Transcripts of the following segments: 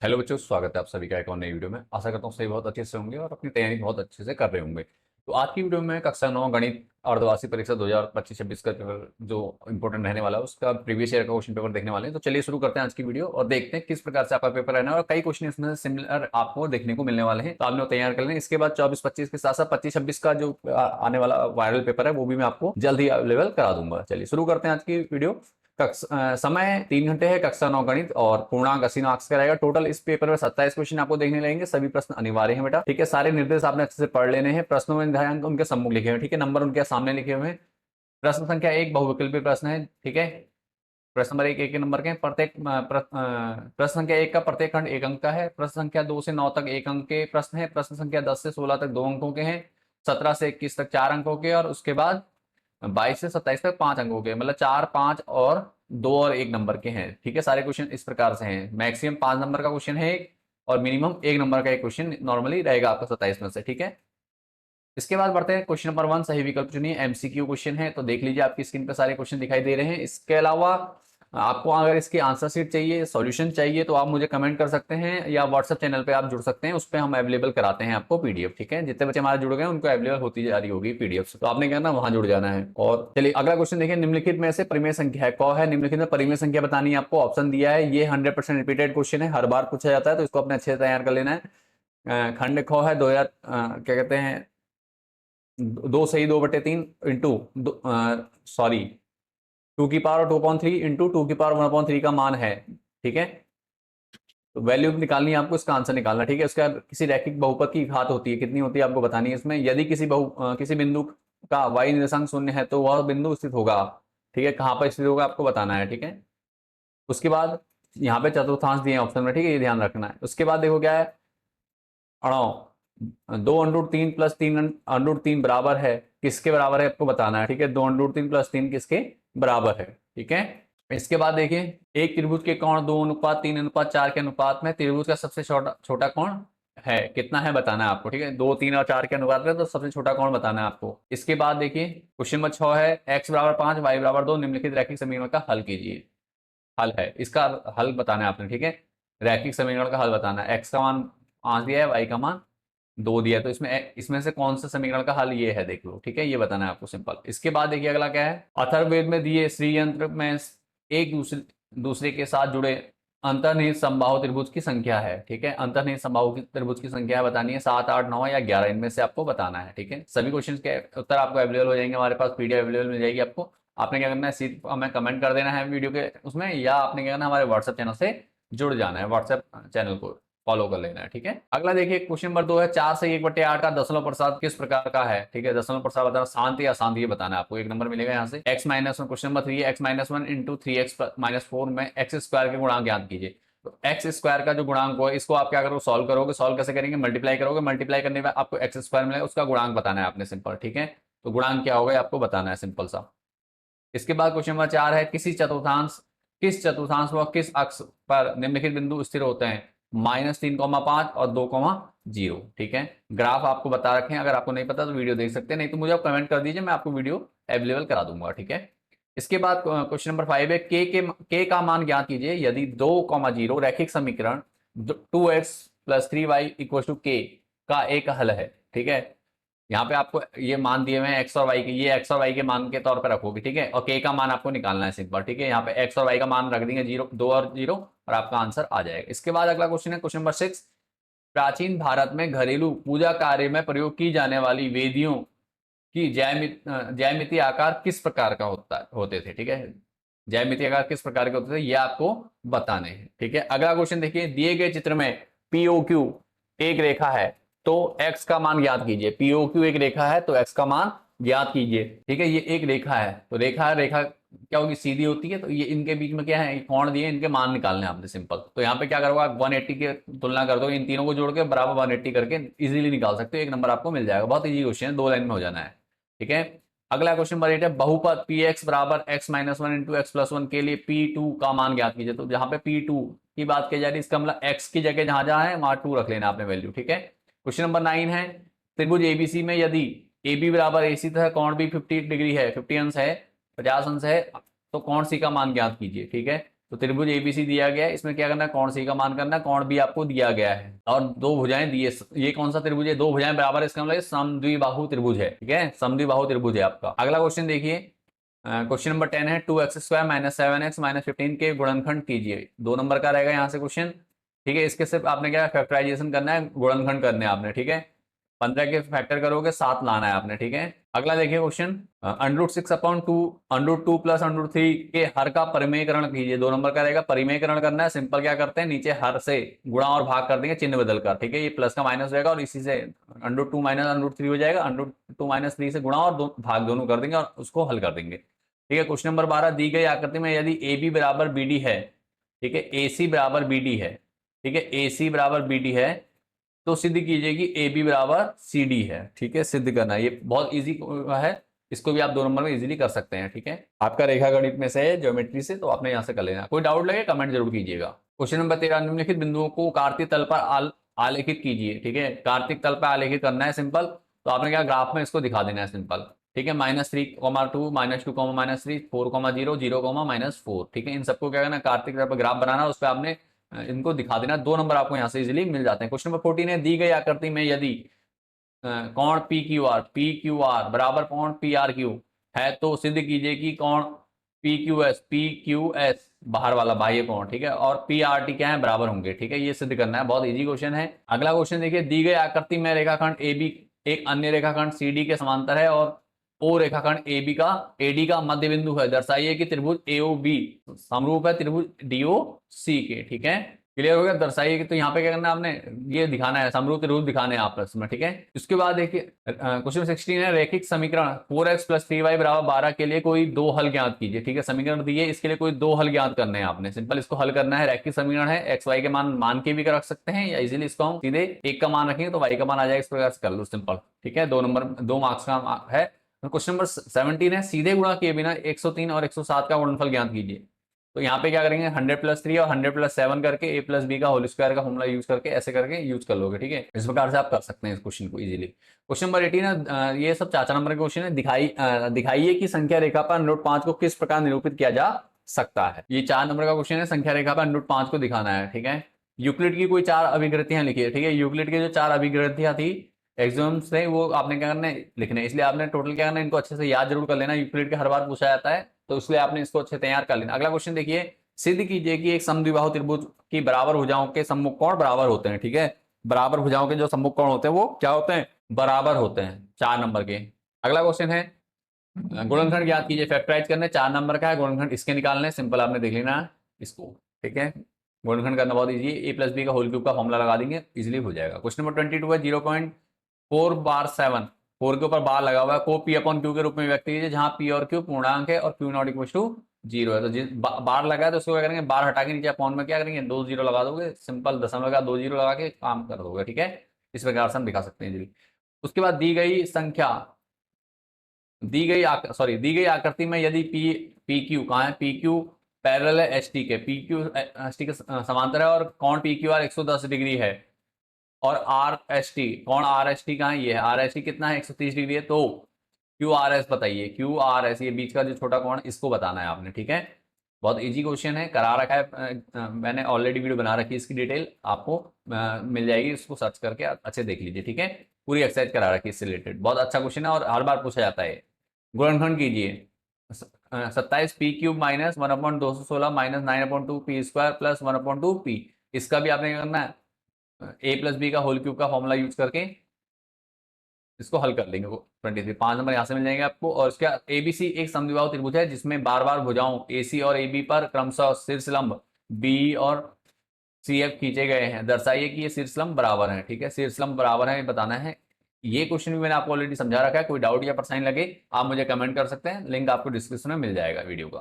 Hello बच्चों, स्वागत है आप सभी का एक और नई वीडियो में। आशा करता हूँ सभी बहुत अच्छे से होंगे और अपनी तैयारी बहुत अच्छे से कर रहे होंगे। तो आज की वीडियो में कक्षा 9 गणित अर्धवार्षिक परीक्षा 2025-26 का पेपर जो इंपॉर्टेंट रहने वाला है उसका प्रीवियस ईयर का क्वेश्चन पेपर देखने वाले हैं। तो चलिए शुरू करते हैं आज की वीडियो और देखते हैं किस प्रकार से आपका पेपर रहना है और कई क्वेश्चन इसमें सिमिलर आपको देखने को मिलने वाले हैं। तो आपने वो तैयार कर लें। इसके बाद 24-25 के साथ साथ 25-26 का जो आने वाला वायरल पेपर है वो भी मैं आपको जल्द ही अवेलेबल करा दूंगा। चलिए शुरू करते हैं आज की वीडियो। समय 3 घंटे है। कक्षा 9 गणित और पूर्णांक 80 मार्क्स का रहेगा। टोटल इस पेपर में 27 क्वेश्चन आपको देखने लगेंगे। सभी प्रश्न अनिवार्य हैं बेटा, ठीक है। सारे निर्देश आपने अच्छे से पढ़ लेने हैं। प्रश्नों में ध्यान उनके सम्मुख लिखे हुए, ठीक है। नंबर उनके सामने लिखे हुए हैं। प्रश्न संख्या 1 बहुविकल्पी प्रश्न है, ठीक है। प्रश्न नंबर 1 एक नंबर के प्रत्येक प्रश्न संख्या 1 का प्रत्येक खंड 1 अंक का है। प्रश्न संख्या 2 से 9 तक 1 अंक के प्रश्न है। प्रश्न संख्या 10 से 16 तक 2 अंकों के हैं। 17 से 21 तक 4 अंकों के और उसके बाद 22 से 27 तक 5 अंकों के, मतलब 4, 5 और 2 और 1 नंबर के हैं, ठीक है। सारे क्वेश्चन इस प्रकार से हैं। मैक्सिमम 5 नंबर का क्वेश्चन है एक और मिनिमम 1 नंबर का एक क्वेश्चन नॉर्मली रहेगा आपका 27 में से, ठीक है। इसके बाद बढ़ते हैं क्वेश्चन नंबर 1, सही विकल्प चुनिए। एमसीक्यू क्वेश्चन है, तो देख लीजिए आपकी स्क्रीन पर सारे क्वेश्चन दिखाई दे रहे हैं। इसके अलावा आपको अगर इसकी आंसर शीट चाहिए, सॉल्यूशन चाहिए, तो आप मुझे कमेंट कर सकते हैं या व्हाट्सएप चैनल पे आप जुड़ सकते हैं। उस पर हम अवेलेबल कराते हैं आपको पीडीएफ, ठीक है। जितने बच्चे हमारे जुड़ गए उनको अवेलेबल होती जा रही होगी पीडीएफ, तो आपने क्या ना वहां जुड़ जाना है। और चलिए अगला क्वेश्चन देखिए। निम्नलिखित में से परिमेय संख्या है, कौ है। निम्नलिखित में परिमेय संख्या बतानी है आपको। ऑप्शन दिया है, ये 100% रिपीटेड क्वेश्चन है, हर बार पूछा जाता है, तो इसको अपने अच्छे से तैयार कर लेना है। खंड ख है 2000 क्या कहते हैं, 2 सही 2/3 इंटू, सॉरी, 2 की पावर 2/3 इंटू 2 की पावर 1/3 का मान है, ठीक है। तो वैल्यू निकालनी है आपको, इसका आंसर निकालना, ठीक है। उसका किसी रैखिक बहुपद की घात होती है, कितनी होती है आपको बतानी है इसमें। यदि किसी बिंदु का y निर्देशांक 0 है तो वह बिंदु स्थित होगा, ठीक है। कहां पर स्थित होगा आपको बताना है, ठीक है। उसके बाद यहाँ पे चतुर्थांश दिए ऑप्शन में, ठीक है, ये ध्यान रखना है। उसके बाद देखो क्या है, अड़ाओ 2√3 प्लस 3√3 बराबर है, किसके बराबर है आपको बताना है, ठीक है। 2√3 प्लस 3 किसके बराबर है, ठीक है। इसके बाद देखिए, एक त्रिभुज के कोण 2:3:4 के अनुपात में त्रिभुज का सबसे छोटा छोटा कोण है, कितना है बताना है आपको, ठीक है। 2, 3 और 4 के अनुपात में, तो सबसे छोटा कोण बताना है आपको। इसके बाद देखिए क्वेश्चन नंबर 6 है, x बराबर 5 y बराबर 2 निम्नलिखित रैखिक समीकरण का हल कीजिए। हल है, इसका हल बताना है आपने, ठीक है। रैखिक समीकरण का हल बताना है। x का मान 5 दिया है, y का मान 2 दिया है, तो इसमें इसमें से कौन सा समीकरण का हल ये है देख लो, ठीक है। ये बताना है आपको, सिंपल। इसके बाद देखिए अगला क्या है, अथर्ववेद में दिए श्री यंत्र में एक दूसरे दूसरे के साथ जुड़े अंतर्निहित समबाहु त्रिभुज की संख्या है, ठीक है। अंतर्निहित समबाहु त्रिभुज की संख्या बतानी है, 7, 8, 9 या 11, इनमें से आपको बताना है, ठीक है। सभी क्वेश्चन के उत्तर आपको अवेलेबल हो जाएंगे, हमारे पास पीडीएफ अवेलेबल मिल जाएगी आपको। आपने क्या करना है, सिर्फ हमें कमेंट कर देना है वीडियो के उसमें, या आपने क्या करना है, हमारे व्हाट्सएप चैनल से जुड़ जाना है, व्हाट्सएप चैनल को फॉलो कर लेना है, ठीक है। अगला देखिए क्वेश्चन नंबर 2 है, 4 से 1/8 का दशमलव प्रसाद किस प्रकार का है, ठीक है। दशमलव प्रसाद बताना, शांत या अशांत, ये बताना है आपको। 1 नंबर मिलेगा यहाँ से। x-1, question number 3 x-1 into 3x-4 में एक्स स्क्वायर के गुणांक ज्ञात कीजिए। तो एक्स स्क्वायर का जो गुणांक हो, इसको आप क्या करोगे, सॉल्व करोगे। सॉल्व कैसे करेंगे, मल्टीप्लाई करोगे। मल्टीप्लाई करने में आपको एक्स स्क्वायर मिलेगा, उसका गुणांक बताना है आपने, सिंपल, ठीक है। तो गुणांक क्या होगा आपको बताना है, सिंपल सा। इसके बाद क्वेश्चन नंबर 4 है, किस चतुर्थांश व किस अक्ष पर निम्नलिखित बिंदु स्थिर होते हैं, -3,5 और 2,0, ठीक है। ग्राफ आपको बता रखे हैं, अगर आपको नहीं पता तो वीडियो देख सकते हैं, नहीं तो मुझे आप कमेंट कर दीजिए, मैं आपको वीडियो अवेलेबल करा दूंगा, ठीक है। इसके बाद क्वेश्चन नंबर 5 है, के का मान ज्ञात कीजिए यदि 2,0 रैखिक समीकरण 2x + 3y = k का एक हल है, ठीक है। यहाँ पे आपको ये मान दिए हुए हैं एक्स और वाई के, ये एक्स और वाई के मान के तौर पे रखोगे, ठीक है। और के का मान आपको निकालना है, सिंपल, ठीक है। यहाँ पे एक्स और वाई का मान रख देंगे 0, 2 और 0, और आपका आंसर आ जाएगा। इसके बाद अगला क्वेश्चन है क्वेश्चन नंबर 6, प्राचीन भारत में घरेलू पूजा कार्य में प्रयोग की जाने वाली वेदियों की ज्यामितीय आकार किस प्रकार का होते थे, ठीक है। ज्यामितीय आकार किस प्रकार के होते थे, ये आपको बताने हैं, ठीक है। अगला क्वेश्चन देखिए, दिए गए चित्र में पीओक्यू एक रेखा है, तो x का मान ज्ञात कीजिए। पीओक्यू एक रेखा है तो x का मान ज्ञात कीजिए, ठीक है। ये एक रेखा है, तो रेखा रेखा क्या होगी, सीधी होती है, तो ये इनके बीच में क्या है, कोण दिए, इनके मान निकालने हैं आपने, सिंपल। तो यहाँ पे क्या करोगे, 180 की तुलना कर दो, इन तीनों को जोड़ के बराबर 180 करके इजीली निकाल सकते हो, 1 नंबर आपको मिल जाएगा। बहुत इजी क्वेश्चन है, 2 लाइन में हो जाना है, ठीक है। अगला क्वेश्चन नंबर 8 है, बहुपद px बराबर x-1 इंटू x+1 के लिए p2 का मान ज्ञात कीजिए। तो जहां पे p2 की बात की जा रही है, इसका मतलब x की जगह जहां जहां है वहां 2 रख लेना आपने वैल्यू, ठीक है। क्वेश्चन नंबर 9 है, त्रिभुज एबीसी में यदि AB बराबर AC तथा कोण भी 50 डिग्री है, 50 अंश है, 50 अंश है, तो कोण सी का मान ज्ञात कीजिए, ठीक है। तो त्रिभुज एबीसी दिया गया है, इसमें क्या करना है, कोण सी का मान करना है, कोण बी आपको दिया गया है और दो भुजाएं दिए। ये कौन सा त्रिभुज है, दो भुजाएं बराबर है, इसका मतलब समद्विबाहु त्रिभुज है। ठीक है, समद्विबाहु त्रिभुज है आपका। अगला क्वेश्चन देखिए, क्वेश्चन नंबर 10 है 2x² - 7x - 15 के गुणनखंड कीजिए। 2 नंबर का रहेगा यहाँ से क्वेश्चन। ठीक है, इसके सिर्फ आपने क्या फैक्टराइजेशन करना है, गुणनखंड करने हैं आपने। ठीक है, 15 के फैक्टर करोगे 7 लाना है आपने। ठीक है, अगला देखिए क्वेश्चन, √6/2 √2 + √3 के हर का परिमेयकरण कीजिए। 2 नंबर का रहेगा, परिमेयकरण करना है। सिंपल क्या करते हैं, नीचे हर से गुणा और भाग कर देंगे चिन्ह बदल कर। ठीक है, ये प्लस का माइनस रहेगा और इसी से √2 - √3 हो जाएगा। √2 - 3 से गुणा और भाग दोनों कर देंगे और उसको हल कर देंगे। ठीक है, क्वेश्चन नंबर 12, दी गई आकृति में यदि AB बराबर BD है, ठीक है, AC बराबर BD है, ठीक है, AC बराबर BD है, तो सिद्ध कीजिए कि AB बराबर CD है। ठीक है, सिद्ध करना है, ये बहुत इजी है, इसको भी आप 2 नंबर में इजीली कर सकते हैं। ठीक है, आपका रेखा गणित में से है, ज्योमेट्री से, तो आपने यहां से कर लेना। कोई डाउट लगे कमेंट जरूर कीजिएगा। क्वेश्चन नंबर 13, निम्नलिखित बिंदुओं को कार्तीय तल पर आलेखित कीजिए। ठीक है, कार्तिक तल पर आलेखित करना है सिंपल, तो आपने क्या ग्राफ में इसको दिखा देना है सिंपल। ठीक है, -3, -2, -2, -3, 4, 0, 0, -4। ठीक है, इन सबको क्या करना, कार्तिक तल पर ग्राफ बनाना, उस पर आपने इनको दिखा देना। 2 नंबर आपको यहाँ से इजीली मिल जाते हैं। क्वेश्चन नंबर 14 है, दी गई आकृति में यदि कोण PQR बराबर कोण PRQ है, तो सिद्ध कीजिए कि कोण PQS बाहर वाला बाह्य कोण, ठीक है, और PRT क्या है, बराबर होंगे। ठीक है, ये सिद्ध करना है, बहुत इजी क्वेश्चन है। अगला क्वेश्चन देखिए, दी गई आकृति में रेखाखंड AB एक अन्य रेखाखंड CD के समांतर है और O रेखाखंड AB का AD का मध्य बिंदु है, दर्शाइए कि त्रिभुज AOB समरूप है त्रिभुज DOC के। ठीक है, क्लियर हो गया, दर्शाइए कि, तो यहाँ पे क्या करना है, आपने ये दिखाना है, समरूप त्रिभुज दिखाने हैं आपस में। ठीक है, उसके बाद देखिए क्वेश्चन 16 है, रैखिक समीकरण 4x + 3y = 12 के लिए कोई दो हल ज्ञात कीजिए। ठीक है, समीकरण दिए, इसके लिए कोई दो हल ज्ञात करने हैं आपने। सिंपल इसको हल करना है, रैखिक समीकरण है, एक्स वाई के मान के भी रख सकते हैं, या इजीली इसको हम सीधे एक का मान रखेंगे तो वाई का मान आ जाएगा, इस प्रकार से कर लो सिंपल। ठीक है, 2 मार्क्स का है। क्वेश्चन नंबर 17 है, सीधे गुणा किए बिना 103 और 107 का गुणनफल ज्ञात कीजिए। तो यहाँ पे क्या करेंगे, 100 + 3 और 100 + 7 करके A + B का होल स्क्वायर का फॉर्मूला यूज करके ऐसे करके यूज कर लोगे। ठीक है, इस प्रकार से आप कर सकते हैं इस क्वेश्चन को इजीली। क्वेश्चन नंबर 18 है, ये सब 4 नंबर के क्वेश्चन है, दिखाइए कि संख्या रेखा पर √5 को किस प्रकार निरूपित किया जा सकता है। ये 4 नंबर का क्वेश्चन है, संख्या रेखा पर √5 को दिखाना है। ठीक है, यूक्लिड की कोई 4 अभिकृतियां लिखी है। ठीक है, यूक्लिड की जो 4 अभिकृतियां थी एग्जाम से, वो आपने क्या करना है, लिखने, इसलिए आपने टोटल क्या करना है, इनको अच्छे से याद जरूर कर लेना, यूक्लिड के हर बार पूछा जाता है, तो इसलिए आपने इसको अच्छे तैयार कर लेना। अगला क्वेश्चन देखिए, सिद्ध कीजिए कि एक समद्विबाहु त्रिभुज की बराबर भुजाओं के सम्मुख कोण बराबर होते हैं। ठीक है, बराबर भुजाओं के जो सम्मुख कोण होते हैं वो क्या होते हैं, बराबर होते हैं, 4 नंबर के। अगला क्वेश्चन है, गुणनखंड ज्ञात कीजिए, फैक्टराइज करने, 4 नंबर का है गुणनखंड, इसके निकालने, सिंपल आपने देख लेना है इसको। ठीक है, गुणनखंड करना बहुत इजी है, A + B का होल क्यूब का फॉर्मूला लगा देंगे, इजीली हो जाएगा। क्वेश्चन नंबर 22 है, 0.4/7 4 के ऊपर बार लगा हुआ है, को P/Q के रूप में व्यक्त कीजिए, जहां P और Q पूर्णांक है और Q0 = 0 है। तो जिस बार लगा है तो उसको क्या करेंगे, बार हटा के नीचे अपॉन में क्या करेंगे, 2 0 लगा दोगे, सिंपल दशमलव का 2 0 लगा के काम कर दोगे। ठीक है, इस प्रकार से हम दिखा सकते हैं जी। उसके बाद दी गई संख्या, दी गई आकृति में यदि PQ कहाँ है, PQ पैरेलल है ST के, PQ ST के समांतर है और कोण PQR 110 डिग्री है, और RST कोण RST कहाँ है, ये है RST कितना है, 130 डिग्री है, तो QRS बताइए, QRS ये बीच का जो छोटा कोण, इसको बताना है आपने। ठीक है, बहुत इजी क्वेश्चन है, करा रखा है, मैंने ऑलरेडी वीडियो बना रखी है, इसकी डिटेल आपको मिल जाएगी, इसको सर्च करके अच्छे देख लीजिए। ठीक है, पूरी एक्सरसाइज करा रखी है इससे रिलेटेड, बहुत अच्छा क्वेश्चन है और हर बार पूछा जाता है। गुणनखंड कीजिए, 27 P³ - 1/216 - 9/2 P² + 1/2 P, इसका भी आपने क्या करना है, A + B का होल क्यूब का फॉर्मूला यूज करके इसको हल कर लेंगे। वो 23 5 नंबर यहाँ से मिल जाएंगे आपको। और इसका ABC एक समद्विबाहु त्रिभुज है जिसमें बार बार भुजाओं AC और AB पर क्रमशः शीर्षलंब B और CF खींचे गए हैं, दर्शाइए कि ये शीर्षलंब बराबर है। ठीक है, शीर्षलंब बराबर है बताना है। ये क्वेश्चन भी मैंने आपको ऑलरेडी समझा रखा है, कोई डाउट या परेशानी लगे आप मुझे कमेंट कर सकते हैं, लिंक आपको डिस्क्रिप्शन में मिल जाएगा वीडियो का।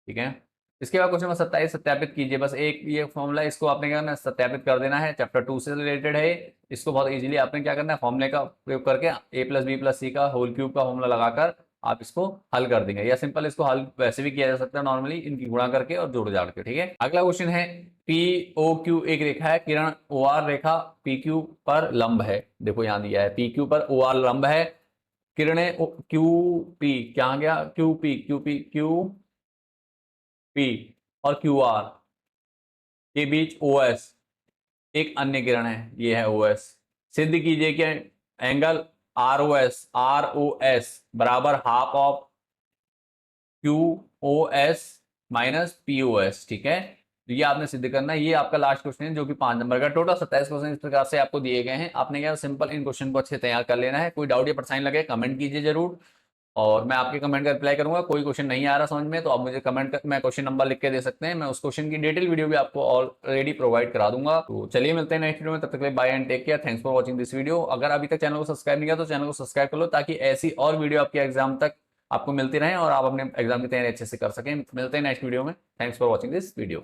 ठीक है, इसके बाद क्वेश्चन नंबर 27, सत्यापित कीजिए। बस एक ये फॉर्मूला, इसको आपने क्या करना है, सत्यापित कर देना है, चैप्टर 2 से रिलेटेड है। इसको बहुत इजीली आपने क्या करना है, फॉर्मूले का प्रयोग करके A + B + C का होल क्यूब का फॉर्मूला लगाकर आप इसको हल कर देंगे, या सिंपल इसको हल वैसे भी किया जा सकता है नॉर्मली, इनकी गुणा करके और जोड़ जाड़ के। ठीक है, अगला क्वेश्चन है, POQ एक रेखा है, किरण OR रेखा PQ पर लंब है। देखो यहाँ दिया है PQ पर OR लंब है, किरणें QP क्या गया, QP P और QR के बीच OS एक अन्य किरण है, ये है OS। सिद्ध कीजिए कि एंगल ROS बराबर half of QOS minus POS। ठीक है, तो ये आपने सिद्ध करना है। ये आपका लास्ट क्वेश्चन है जो कि 5 नंबर का। टोटल 27 क्वेश्चन इस प्रकार से आपको दिए गए हैं। आपने क्या सिंपल इन क्वेश्चन को अच्छे तैयार कर लेना है। कोई डाउट या परेशानी लगे कमेंट कीजिए जरूर, और मैं आपके कमेंट का रिप्लाई करूंगा। कोई क्वेश्चन नहीं आ रहा समझ में तो आप मुझे कमेंट कर, मैं क्वेश्चन नंबर लिख के दे सकते हैं, मैं उस क्वेश्चन की डिटेल वीडियो भी आपको ऑलरेडी प्रोवाइड करा दूंगा। तो चलिए मिलते हैं नेक्स्ट वीडियो में, तब तक के लिए bye and take care. Thanks for watching this video. अगर अभी तक चैनल को सब्सक्राइब नहीं किया तो चैनल को सब्सक्राइब कर लो, ताकि ऐसी और वीडियो आपके एग्जाम तक आपको मिलती रहे और आप अपने एग्जाम की तैयारी अच्छे से कर सकें। मिलते हैं नेक्स्ट वीडियो में। Thanks for watching this video.